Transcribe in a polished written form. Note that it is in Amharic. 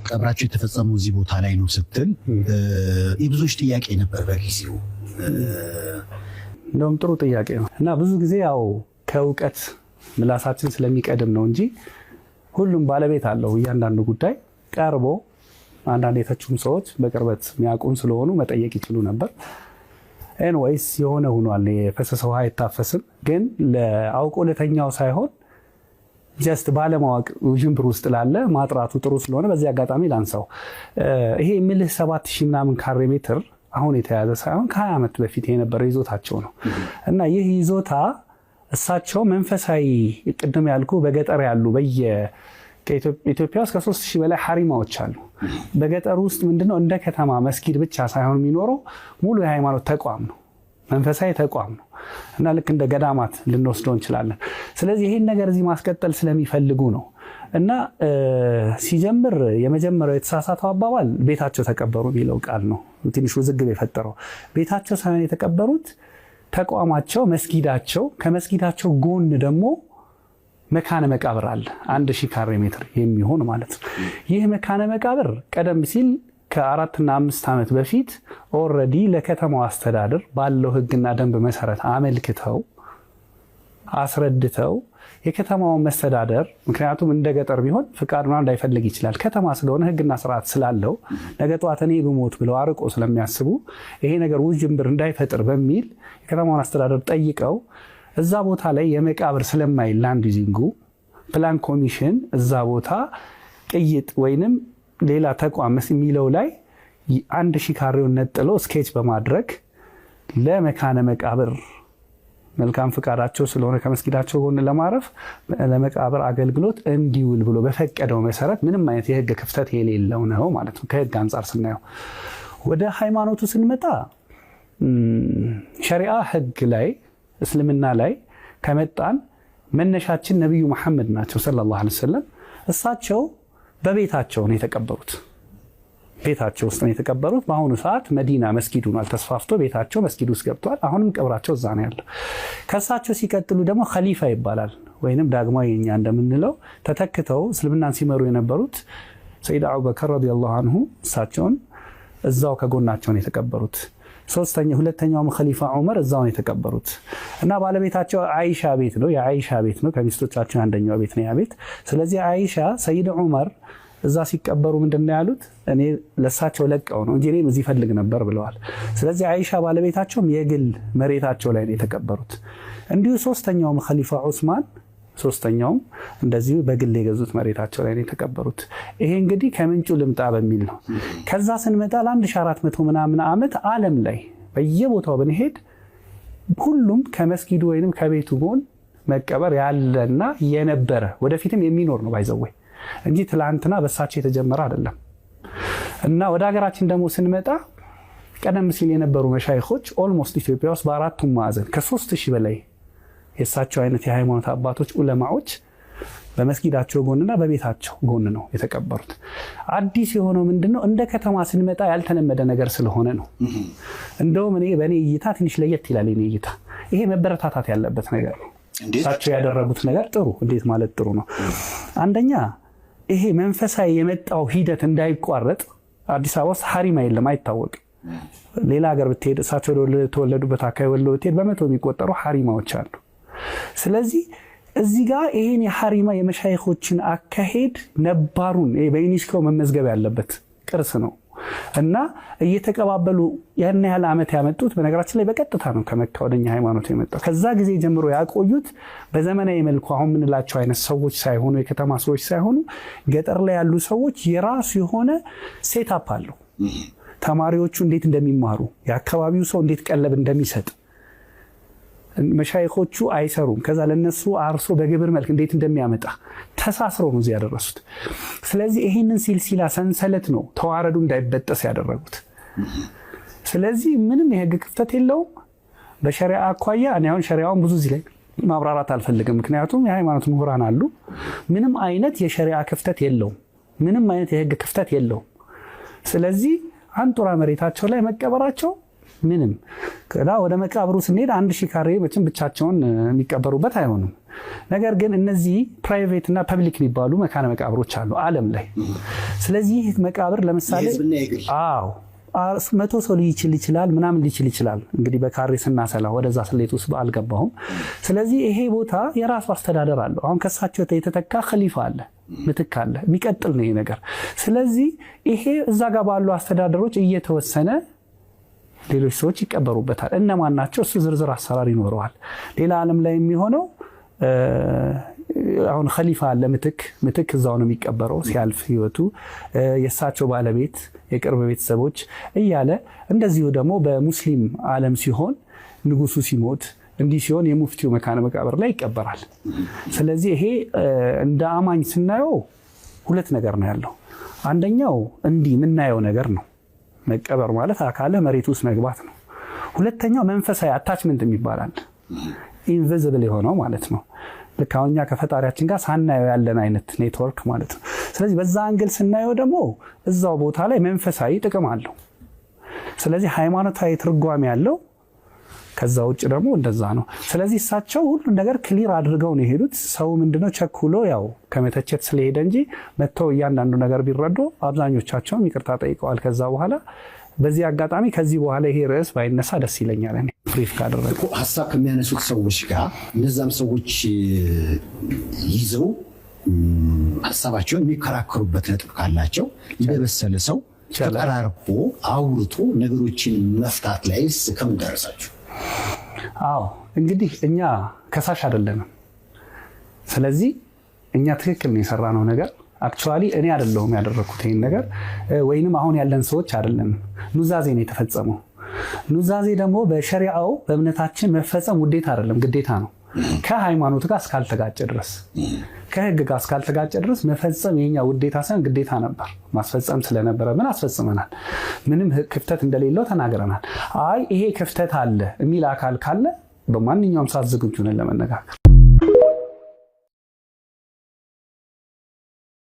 ቀብራቸው የተፈጸመው እዚህ ቦታ ላይ ነው ስትል የብዙዎች ጥያቄ ነበር በጊዜው። እንደውም ጥሩ ጥያቄ ነው እና ብዙ ጊዜ ያው ከእውቀት ምላሳችን ስለሚቀድም ነው እንጂ ሁሉም ባለቤት አለው እያንዳንዱ ጉዳይ ቀርቦ አንዳንድ የተቹም ሰዎች በቅርበት የሚያውቁን ስለሆኑ መጠየቅ ይችሉ ነበር። ኤንዌይስ የሆነ ሆኗል። የፈሰሰ ውሃ አይታፈስም። ግን ለአውቆ ለተኛው ሳይሆን ጀስት ባለማወቅ ውዥንብር ውስጥ ላለ ማጥራቱ ጥሩ ስለሆነ በዚህ አጋጣሚ ላንሳው። ይሄ ምልህ 7000 ምናምን ካሬ ሜትር አሁን የተያዘ ሳይሆን ከ20 ዓመት በፊት የነበረ ይዞታቸው ነው እና ይህ ይዞታ እሳቸው መንፈሳዊ ቅድም ያልኩ በገጠር ያሉ ኢትዮጵያ ውስጥ ከ3000 በላይ ሐሪማዎች አሉ። በገጠር ውስጥ ምንድነው እንደ ከተማ መስጊድ ብቻ ሳይሆን የሚኖረው ሙሉ የሃይማኖት ተቋም ነው፣ መንፈሳዊ ተቋም ነው እና ልክ እንደ ገዳማት ልንወስደው እንችላለን። ስለዚህ ይሄን ነገር እዚህ ማስቀጠል ስለሚፈልጉ ነው እና ሲጀምር የመጀመሪያው የተሳሳተው አባባል ቤታቸው ተቀበሩ የሚለው ቃል ነው ትንሽ ውዝግብ የፈጠረው። ቤታቸው ሳይሆን የተቀበሩት ተቋማቸው መስጊዳቸው፣ ከመስጊዳቸው ጎን ደግሞ መካነ መቃብር አለ 1000 ካሬ ሜትር የሚሆን ማለት ነው። ይህ መካነ መቃብር ቀደም ሲል ከ4 እና 5 ዓመት በፊት ኦልሬዲ ለከተማው አስተዳደር ባለው ሕግና ደንብ መሰረት አመልክተው አስረድተው የከተማውን መስተዳደር ምክንያቱም እንደ ገጠር ቢሆን ፍቃድ ምናምን እንዳይፈልግ ይችላል። ከተማ ስለሆነ ሕግና ስርዓት ስላለው ነገ ጧት እኔ ብሞት ብለው አርቆ ስለሚያስቡ ይሄ ነገር ውዥንብር እንዳይፈጥር በሚል የከተማውን አስተዳደር ጠይቀው እዛ ቦታ ላይ የመቃብር ስለማይል ላንድ ዩዚንጉ ፕላን ኮሚሽን እዛ ቦታ ቅይጥ ወይንም ሌላ ተቋም የሚለው ላይ 1000 ካሬውን ነጥሎ ስኬች በማድረግ ለመካነ መቃብር መልካም ፍቃዳቸው ስለሆነ ከመስጊዳቸው ጎን ለማረፍ ለመቃብር አገልግሎት እንዲውል ብሎ በፈቀደው መሰረት ምንም አይነት የህግ ክፍተት የሌለው ነው ማለት ነው። ከህግ አንጻር ስናየው ወደ ሃይማኖቱ ስንመጣ ሸሪዓ ህግ ላይ እስልምና ላይ ከመጣን መነሻችን ነብዩ መሐመድ ናቸው ሰለላሁ ዐለይሂ ወሰለም። እሳቸው በቤታቸው ነው የተቀበሩት። ቤታቸው ውስጥ ነው የተቀበሩት። በአሁኑ ሰዓት መዲና መስጊዱ ነው ተስፋፍቶ ቤታቸው መስጊዱ ውስጥ ገብቷል። አሁንም ቀብራቸው እዛ ነው ያለው። ከእሳቸው ሲቀጥሉ ደግሞ ኸሊፋ ይባላል ወይንም ዳግማዊ እኛ እንደምንለው ተተክተው እስልምናን ሲመሩ የነበሩት ሰይድ አቡበከር ረዲየላሁ ዐንሁ እሳቸውን እዛው ከጎናቸው ነው የተቀበሩት። ሁለተኛውም ኸሊፋ ዑመር እዛው ነው የተቀበሩት እና ባለቤታቸው አይሻ ቤት ነው፣ የአይሻ ቤት ነው። ከሚስቶቻቸው አንደኛው ቤት ነው ያ ቤት። ስለዚህ አይሻ ሰይድ ዑመር እዛ ሲቀበሩ ምንድነው ያሉት? እኔ ለሳቸው ለቀው ነው እንጂ እኔም እዚህ ፈልግ ነበር ብለዋል። ስለዚህ አይሻ ባለቤታቸውም የግል መሬታቸው ላይ ነው የተቀበሩት። እንዲሁ ሶስተኛውም ኸሊፋ ዑስማን ሶስተኛውም እንደዚሁ በግል የገዙት መሬታቸው ላይ ነው የተቀበሩት። ይሄ እንግዲህ ከምንጩ ልምጣ በሚል ነው። ከዛ ስንመጣ ለ1400 ምናምን ዓመት ዓለም ላይ በየቦታው ብንሄድ ሁሉም ከመስጊዱ ወይንም ከቤቱ ጎን መቀበር ያለና የነበረ ወደፊትም የሚኖር ነው ባይዘወይ እንጂ ትላንትና በሳቸው የተጀመረ አይደለም። እና ወደ ሀገራችን ደግሞ ስንመጣ ቀደም ሲል የነበሩ መሻይኾች ኦልሞስት ኢትዮጵያ ውስጥ በአራቱም ማዕዘን ከ3000 በላይ የሳቸው አይነት የሃይማኖት አባቶች ኡለማዎች በመስጊዳቸው ጎንና በቤታቸው ጎን ነው የተቀበሩት። አዲስ የሆነው ምንድነው? እንደ ከተማ ስንመጣ ያልተለመደ ነገር ስለሆነ ነው። እንደውም በእኔ እይታ ትንሽ ለየት ይላል። የኔ እይታ ይሄ መበረታታት ያለበት ነገር ነው። እሳቸው ያደረጉት ነገር ጥሩ። እንዴት ማለት ጥሩ ነው? አንደኛ ይሄ መንፈሳዊ የመጣው ሂደት እንዳይቋረጥ አዲስ አበባ ውስጥ ሐሪማ የለም፣ አይታወቅም። ሌላ ሀገር ብትሄድ እሳቸው ተወለዱበት አካባቢ ወሎ ብትሄድ በመቶ የሚቆጠሩ ሐሪማዎች አሉ። ስለዚህ እዚህ ጋር ይሄን የሐሪማ የመሻይኾችን አካሄድ ነባሩን በዩኔስኮ መመዝገብ ያለበት ቅርስ ነው እና እየተቀባበሉ ያን ያህል ዓመት ያመጡት በነገራችን ላይ በቀጥታ ነው ከመካ ወደኛ ሃይማኖት የመጣው። ከዛ ጊዜ ጀምሮ ያቆዩት በዘመናዊ መልኩ አሁን ምንላቸው አይነት ሰዎች ሳይሆኑ የከተማ ሰዎች ሳይሆኑ ገጠር ላይ ያሉ ሰዎች የራሱ የሆነ ሴታፕ አለው። ተማሪዎቹ እንዴት እንደሚማሩ፣ የአካባቢው ሰው እንዴት ቀለብ እንደሚሰጥ መሻይኾቹ አይሰሩም። ከዛ ለነሱ አርሶ በግብር መልክ እንዴት እንደሚያመጣ ተሳስረው ነው እዚህ ያደረሱት። ስለዚህ ይሄንን ሲልሲላ ሰንሰለት ነው ተዋረዱ እንዳይበጠስ ያደረጉት። ስለዚህ ምንም የህግ ክፍተት የለውም በሸሪዓ አኳያ። እኔ አሁን ሸሪዓውን ብዙ እዚህ ላይ ማብራራት አልፈልግም፣ ምክንያቱም የሃይማኖት ምሁራን አሉ። ምንም አይነት የሸሪዓ ክፍተት የለውም፣ ምንም አይነት የህግ ክፍተት የለውም። ስለዚህ አንጡራ መሬታቸው ላይ መቀበራቸው ምንም ከዳ ወደ መቃብሩ ስንሄድ 1000 ካሬ መቼም ብቻቸውን የሚቀበሩበት አይሆንም። ነገር ግን እነዚህ ፕራይቬት እና ፐብሊክ የሚባሉ መካነ መቃብሮች አሉ ዓለም ላይ። ስለዚህ መቃብር ለምሳሌ 100 ሰው ሊችል ይችላል ምናምን ሊችል ይችላል። እንግዲህ በካሬ ስናሰላ ወደዛ ስሌት ውስጥ አልገባሁም። ስለዚህ ይሄ ቦታ የራሱ አስተዳደር አለው። አሁን ከሳቸው የተተካ ኸሊፋ አለ፣ ምትክ አለ፣ የሚቀጥል ነው ይሄ ነገር። ስለዚህ ይሄ እዛ ጋር ባሉ አስተዳደሮች እየተወሰነ ሌሎች ሰዎች ይቀበሩበታል። እነማን ናቸው? እሱ ዝርዝር አሰራር ይኖረዋል። ሌላ ዓለም ላይ የሚሆነው አሁን ኸሊፋ አለ፣ ምትክ እዛው ነው የሚቀበረው ሲያልፍ ህይወቱ፣ የእሳቸው ባለቤት፣ የቅርብ ቤተሰቦች እያለ እንደዚሁ ደግሞ በሙስሊም ዓለም ሲሆን ንጉሱ ሲሞት እንዲህ ሲሆን የሙፍቲው መካነ መቃብር ላይ ይቀበራል። ስለዚህ ይሄ እንደ አማኝ ስናየው ሁለት ነገር ነው ያለው። አንደኛው እንዲህ የምናየው ነገር ነው፣ መቀበር ማለት አካለ መሬት ውስጥ መግባት ነው። ሁለተኛው መንፈሳዊ አታችመንት የሚባላል፣ ኢንቪዚብል የሆነው ማለት ነው። ልክ አሁን እኛ ከፈጣሪያችን ጋር ሳናየው ያለን አይነት ኔትወርክ ማለት ነው። ስለዚህ በዛ አንግል ስናየው ደግሞ እዛው ቦታ ላይ መንፈሳዊ ጥቅም አለው። ስለዚህ ሃይማኖታዊ ትርጓሜ ያለው፣ ከዛ ውጭ ደግሞ እንደዛ ነው። ስለዚህ እሳቸው ሁሉ ነገር ክሊር አድርገው ነው የሄዱት። ሰው ምንድነው ቸኩሎ ያው ከመተቸት ስለሄደ እንጂ መተው እያንዳንዱ ነገር ቢረዱ አብዛኞቻቸውም ይቅርታ ጠይቀዋል ከዛ በኋላ። በዚህ አጋጣሚ ከዚህ በኋላ ይሄ ርዕስ ባይነሳ ደስ ይለኛል። እኔ ፍሪፍ ካደረገ ሐሳብ ከሚያነሱት ሰዎች ጋር እነዛም ሰዎች ይዘው ሐሳባቸውን የሚከራከሩበት ነጥብ ካላቸው የበሰለ ሰው ተቀራርቦ አውርቶ ነገሮችን መፍታት ላይስ ከምን ደረሳችሁ? አዎ እንግዲህ እኛ ከሳሽ አይደለንም። ስለዚህ እኛ ትክክል ነው የሰራነው ነገር። አክቹአሊ እኔ አይደለሁም ያደረኩት ይሄን ነገር፣ ወይንም አሁን ያለን ሰዎች አይደለም። ኑዛዜ ነው የተፈጸመው። ኑዛዜ ደግሞ በሸሪዓው በእምነታችን መፈጸም ውዴታ አይደለም፣ ግዴታ ነው። ከሃይማኖት ጋር እስካልተጋጨ ድረስ፣ ከህግ ጋር እስካልተጋጨ ድረስ መፈጸም የኛ ውዴታ ሳይሆን ግዴታ ነበር። ማስፈጸም ስለነበረ ምን አስፈጽመናል። ምንም ክፍተት እንደሌለው ተናግረናል። አይ ይሄ ክፍተት አለ የሚል አካል ካለ በማንኛውም ሰዓት ዝግጁ ነን ለመነጋገር።